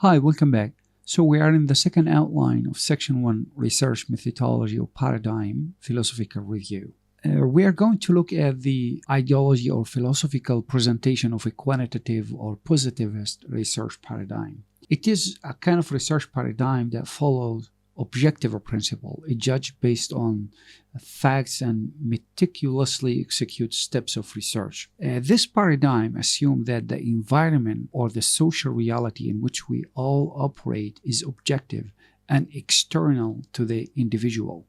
Hi, welcome back. So we are in the second outline of Section 1, Research Methodology or Paradigm, Philosophical Review. We are going to look at the ideology or philosophical presentation of a quantitative or positivist research paradigm. It is a kind of research paradigm that follows objective principle, a judge based on facts and meticulously executes steps of research. This paradigm assumes that the environment or the social reality in which we all operate is objective and external to the individual.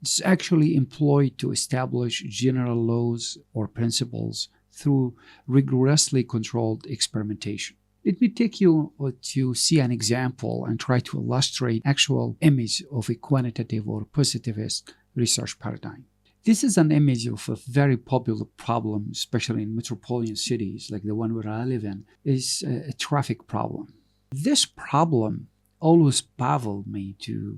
It's actually employed to establish general laws or principles through rigorously controlled experimentation. Let me take you to see an example and try to illustrate actual image of a quantitative or positivist research paradigm. This is an image of a very popular problem, especially in metropolitan cities like the one where I live in, is a traffic problem. This problem always baffled me to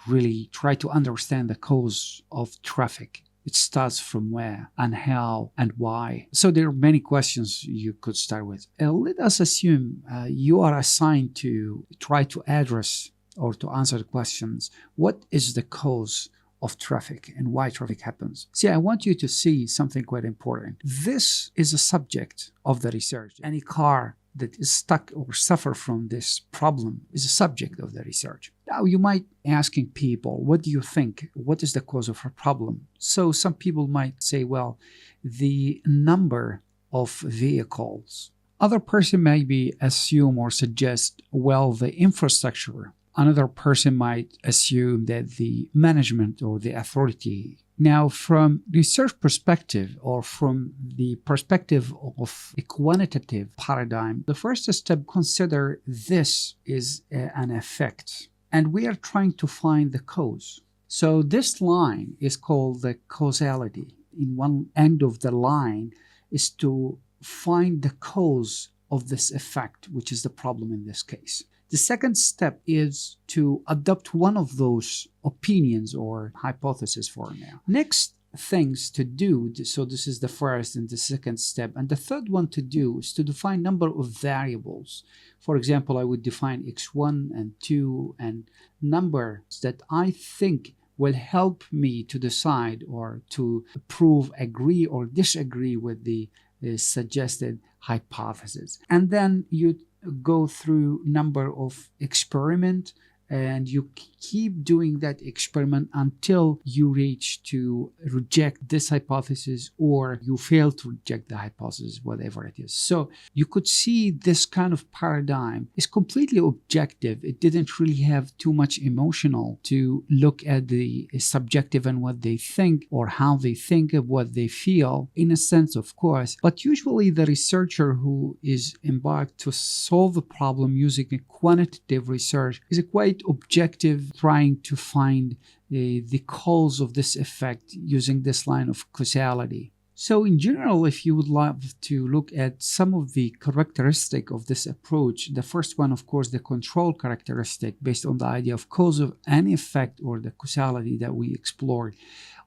really try to understand the cause of traffic. It starts from where and how and why. So there are many questions you could start with. Let us assume you are assigned to try to address or to answer the questions. What is the cause of traffic and why traffic happens? See, I want you to see something quite important. This is a subject of the research. Any car that is stuck or suffer from this problem is a subject of the research. Now you might asking people, what do you think? What is the cause of a problem? So some people might say, well, the number of vehicles. Other person maybe assume or suggest, well, the infrastructure. Another person might assume that the management or the authority. Now, from research perspective or from the perspective of a quantitative paradigm, the first step, consider this is an effect. And we are trying to find the cause. So this line is called the causality. In one end of the line is to find the cause of this effect, which is the problem in this case. The second step is to adopt one of those opinions or hypotheses for now. Next things to do, so this is the first and the second step. And the third one to do is to define number of variables. For example, I would define x1 and 2 and numbers that I think will help me to decide or to prove, agree or disagree with the suggested hypothesis. And then you go through number of experiment and you keep doing that experiment until you reach to reject this hypothesis or you fail to reject the hypothesis, whatever it is. So you could see this kind of paradigm is completely objective. It didn't really have too much emotional to look at the subjective and what they think or how they think of what they feel, in a sense, of course. But usually the researcher who is embarked to solve a problem using a quantitative research is a quite objective, trying to find the cause of this effect using this line of causality. So in general, if you would love to look at some of the characteristics of this approach, the first one, of course, the control characteristic based on the idea of cause of an effect or the causality that we explored.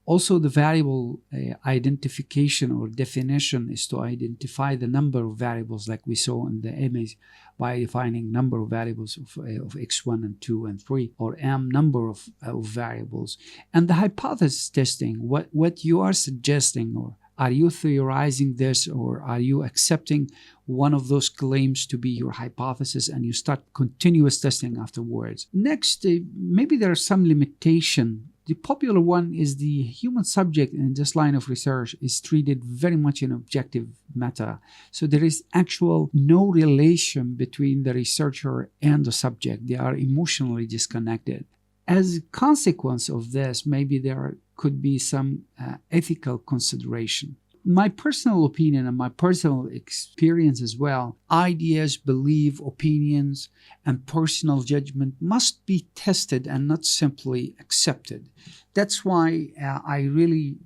Also, the variable identification or definition is to identify the number of variables like we saw in the image by defining number of variables of x1 and 2 and 3 or m number of variables. And the hypothesis testing, what you are suggesting, or are you theorizing this or are you accepting one of those claims to be your hypothesis and you start continuous testing afterwards. Next, maybe there are some limitation. The popular one is the human subject in this line of research is treated very much in objective matter. So there is actual no relation between the researcher and the subject. They are emotionally disconnected. As a consequence of this, maybe there could be some ethical consideration. My personal opinion and my personal experience as well, ideas, belief, opinions, and personal judgment must be tested and not simply accepted. That's why I really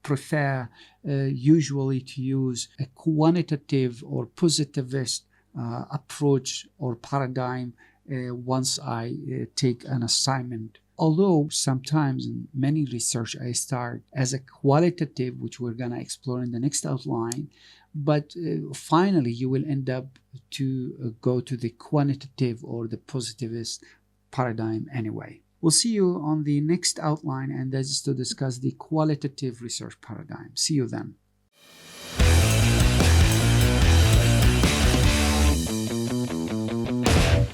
prefer usually to use a quantitative or positivist approach or paradigm once I take an assignment. although sometimes in many research I start as a qualitative, which we're going to explore in the next outline, but finally you will end up to go to the quantitative or the positivist paradigm anyway. We'll see you on the next outline, and that is to discuss the qualitative research paradigm. See you then.